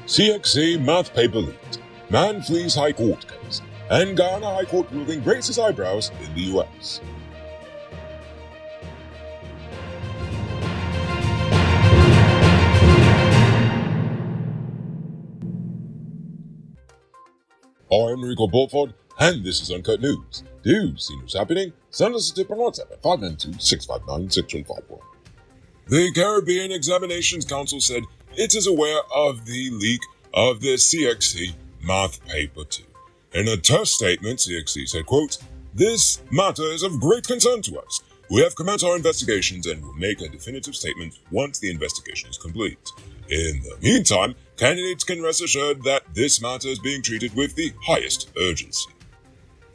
CXC math paper leaked, man flees High Court case, and Guyana High Court ruling raises eyebrows in the US. I'm Rico Bolford, and this is Uncut News. Do see what's happening? Send us a tip on WhatsApp at 592-659-6151. The Caribbean Examinations Council said it is aware of the leak of the CXC Math Paper 2. In a terse statement, CXC said, quote, "This matter is of great concern to us. We have commenced our investigations and will make a definitive statement once the investigation is complete. In the meantime, candidates can rest assured that this matter is being treated with the highest urgency."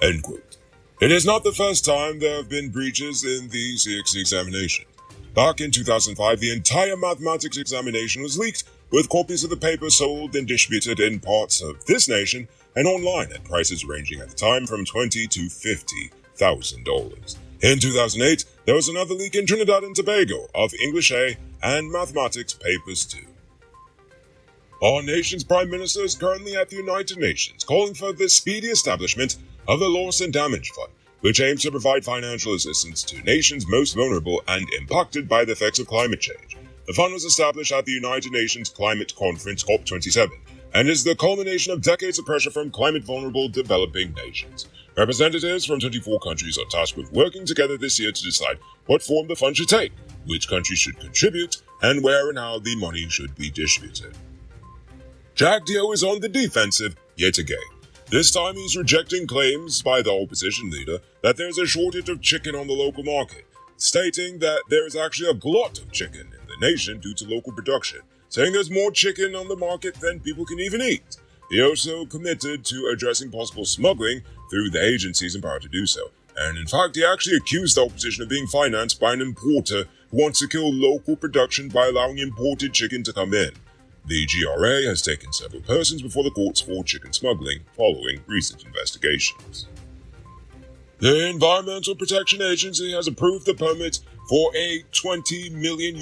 End quote. It is not the first time there have been breaches in the CXC examination. Back in 2005, the entire mathematics examination was leaked, with copies of the paper sold and distributed in parts of this nation and online at prices ranging at the time from $20,000 to $50,000. In 2008, there was another leak in Trinidad and Tobago of English A and mathematics papers too. Our nation's Prime Minister is currently at the United Nations calling for the speedy establishment of the Loss and Damage Fund, which aims to provide financial assistance to nations most vulnerable and impacted by the effects of climate change. The fund was established at the United Nations Climate Conference COP27 and is the culmination of decades of pressure from climate-vulnerable developing nations. Representatives from 24 countries are tasked with working together this year to decide what form the fund should take, which countries should contribute, and where and how the money should be distributed. Jack Dio is on the defensive yet again. This time he's rejecting claims by the opposition leader that there's a shortage of chicken on the local market, stating that there is actually a glut of chicken in the nation due to local production, saying there's more chicken on the market than people can even eat. He also committed to addressing possible smuggling through the agencies empowered to do so, and in fact he actually accused the opposition of being financed by an importer who wants to kill local production by allowing imported chicken to come in. The GRA has taken several persons before the courts for chicken smuggling following recent investigations. The Environmental Protection Agency has approved the permit for a $20 million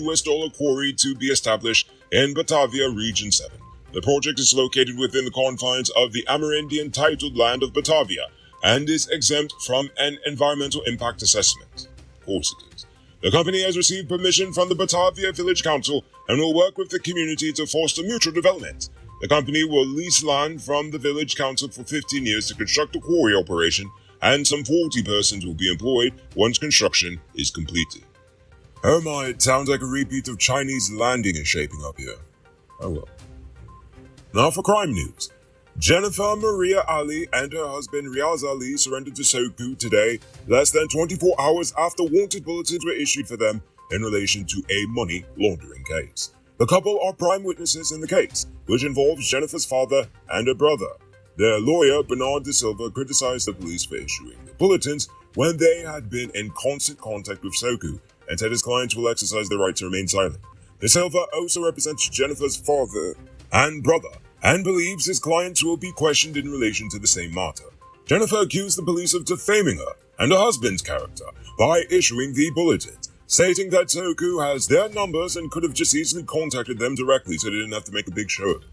quarry to be established in Batavia Region 7. The project is located within the confines of the Amerindian titled land of Batavia and is exempt from an environmental impact assessment. Of course it is. The company has received permission from the Batavia Village Council and will work with the community to foster mutual development. The company will lease land from the Village Council for 15 years to construct a quarry operation, and some 40 persons will be employed once construction is completed. Oh my, it sounds like a repeat of Chinese landing is shaping up here. Oh well. Now for crime news. Jennifer Maria Ali and her husband Riaz Ali surrendered to SOCU today, less than 24 hours after wanted bulletins were issued for them in relation to a money laundering case. The couple are prime witnesses in the case, which involves Jennifer's father and her brother. Their lawyer, Bernard De Silva, criticized the police for issuing the bulletins when they had been in constant contact with SOCU and said his clients will exercise their right to remain silent. De Silva also represents Jennifer's father and brother and believes his clients will be questioned in relation to the same matter. Jennifer accused the police of defaming her and her husband's character by issuing the bulletins, stating that SOCU has their numbers and could have just easily contacted them directly so they didn't have to make a big show of it.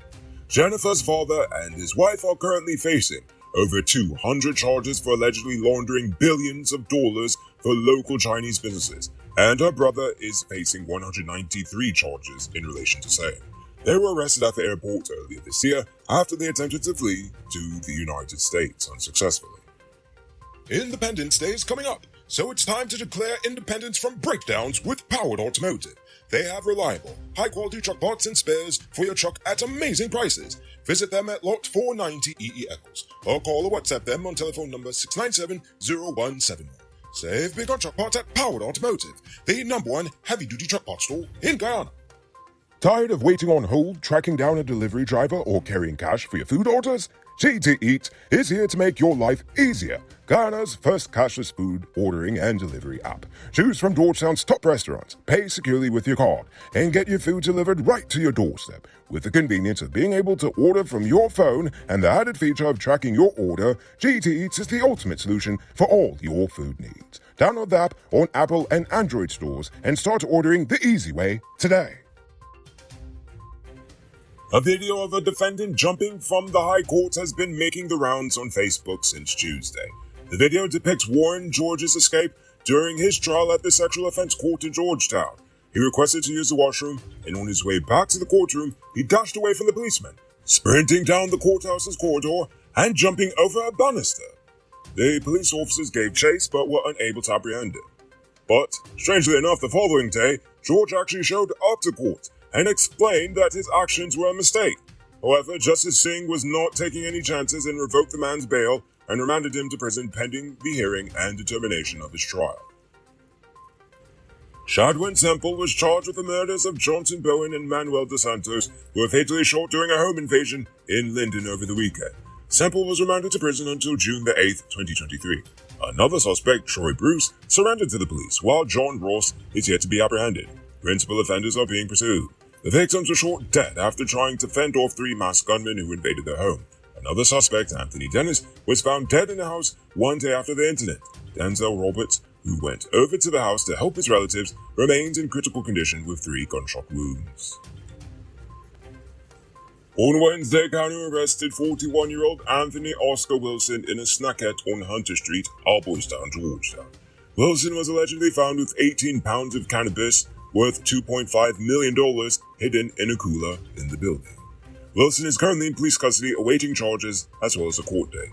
Jennifer's father and his wife are currently facing over 200 charges for allegedly laundering billions of dollars for local Chinese businesses, and her brother is facing 193 charges in relation to same. They were arrested at the airport earlier this year after they attempted to flee to the United States unsuccessfully. Independence Day is coming up, so it's time to declare independence from breakdowns with Powered Automotive. They have reliable, high-quality truck parts and spares for your truck at amazing prices. Visit them at Lot 490 EE Eccles or call or WhatsApp them on telephone number 697-0171. Save big on truck parts at Powered Automotive, the #1 heavy-duty truck parts store in Guyana. Tired of waiting on hold, tracking down a delivery driver, or carrying cash for your food orders? GT Eat is here to make your life easier. Guyana's first cashless food ordering and delivery app. Choose from Georgetown's top restaurants, pay securely with your card, and get your food delivered right to your doorstep. With the convenience of being able to order from your phone and the added feature of tracking your order, GT Eats is the ultimate solution for all your food needs. Download the app on Apple and Android stores and start ordering the easy way today. A video of a defendant jumping from the High Court has been making the rounds on Facebook since Tuesday. The video depicts Warren George's escape during his trial at the sexual offense court in Georgetown. He requested to use the washroom, and on his way back to the courtroom, he dashed away from the policeman, sprinting down the courthouse's corridor and jumping over a banister. The police officers gave chase but were unable to apprehend him. But, strangely enough, the following day, George actually showed up to court and explained that his actions were a mistake. However, Justice Singh was not taking any chances and revoked the man's bail and remanded him to prison pending the hearing and determination of his trial. Shadwin Semple was charged with the murders of Johnson Bowen and Manuel dos Santos, who were fatally shot during a home invasion in Linden over the weekend. Semple was remanded to prison until June the 8th, 2023. Another suspect, Troy Bruce, surrendered to the police, while John Ross is yet to be apprehended. Principal offenders are being pursued. The victims were shot dead after trying to fend off 3 masked gunmen who invaded their home. Another suspect, Anthony Dennis, was found dead in the house one day after the incident. Denzel Roberts, who went over to the house to help his relatives, remains in critical condition with 3 gunshot wounds. On Wednesday, County arrested 41-year-old Anthony Oscar Wilson in a snackette on Hunter Street, Alboystown, Georgetown. Wilson was allegedly found with 18 pounds of cannabis worth $2.5 million hidden in a cooler in the building. Wilson is currently in police custody awaiting charges as well as a court date.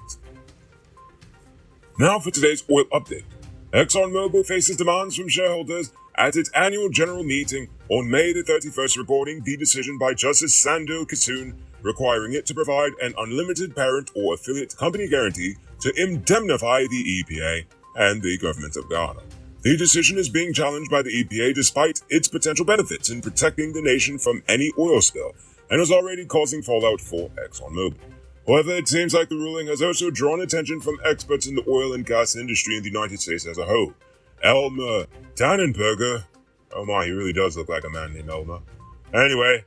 Now for today's oil update. ExxonMobil faces demands from shareholders at its annual general meeting on May the 31st regarding the decision by Justice Sando Kissoon requiring it to provide an unlimited parent or affiliate company guarantee to indemnify the EPA and the government of Ghana. The decision is being challenged by the EPA despite its potential benefits in protecting the nation from any oil spill and is already causing fallout for ExxonMobil. However, it seems like the ruling has also drawn attention from experts in the oil and gas industry in the United States as a whole. Elmer Tannenberger, oh my, he really does look like a man named Elmer. Anyway,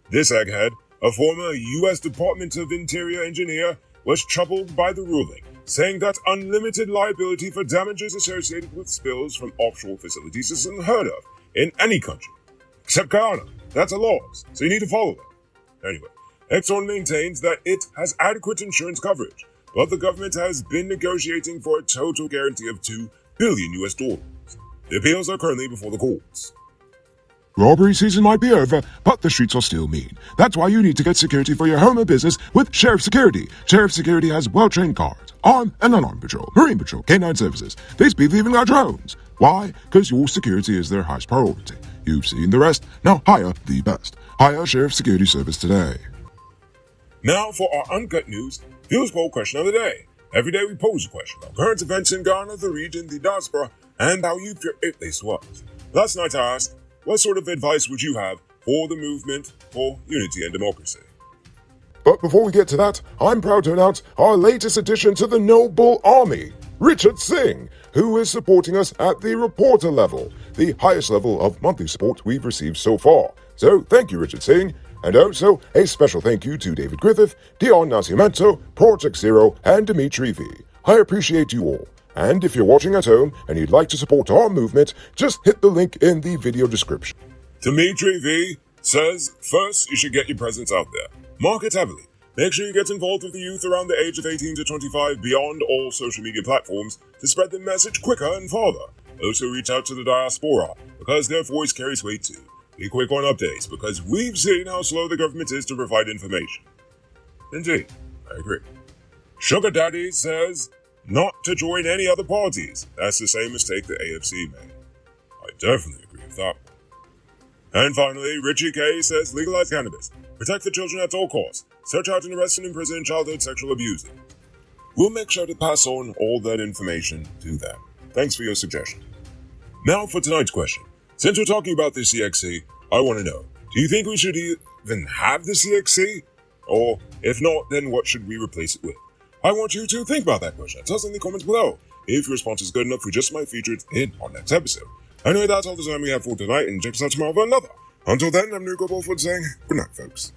this egghead, a former U.S. Department of Interior engineer, was troubled by the ruling, saying that unlimited liability for damages associated with spills from offshore facilities is unheard of in any country, except Guyana. That's a law, so you need to follow it. Anyway, Exxon maintains that it has adequate insurance coverage, but the government has been negotiating for a total guarantee of $2 billion. The appeals are currently before the courts. Robbery season might be over, but the streets are still mean. That's why you need to get security for your home or business with Sheriff Security. Sheriff Security has well-trained guards, armed and unarmed patrol, marine patrol, canine services. They speed even our drones. Why? Because your security is their highest priority. You've seen the rest. Now hire the best. Hire Sheriff Security Service today. Now for our Uncut News, Views Poll Question of the Day. Every day we pose a question about current events in Ghana, the region, the diaspora, and how you feel it place was. Last night I asked, what sort of advice would you have for the movement for unity and democracy? But before we get to that, I'm proud to announce our latest addition to the Noble Army, Richard Singh, who is supporting us at the reporter level, the highest level of monthly support we've received so far. So thank you, Richard Singh. And also, a special thank you to David Griffith, Dion Nascimento, Project Zero, and Dimitri V. I appreciate you all. And if you're watching at home and you'd like to support our movement, just hit the link in the video description. Dimitri V says, first, you should get your presence out there. Market heavily. Make sure you get involved with the youth around the age of 18 to 25 beyond all social media platforms to spread the message quicker and farther. Also reach out to the diaspora because their voice carries weight too. Be quick on updates because we've seen how slow the government is to provide information. Indeed, I agree. Sugar Daddy says not to join any other parties. That's the same mistake the AFC made. I definitely agree with that one. And finally, Richie K says legalize cannabis. Protect the children at all costs. Search out and arrest and imprison childhood sexual abusers. We'll make sure to pass on all that information to them. Thanks for your suggestion. Now for tonight's question. Since we're talking about the CXC, I want to know, do you think we should even have the CXC? Or, if not, then what should we replace it with? I want you to think about that question. Tell us in the comments below. If your response is good enough, we just might feature it in our next episode. Anyway, that's all the time we have for tonight, and check us out tomorrow for another. Until then, I'm Nico Bolford saying good night, folks.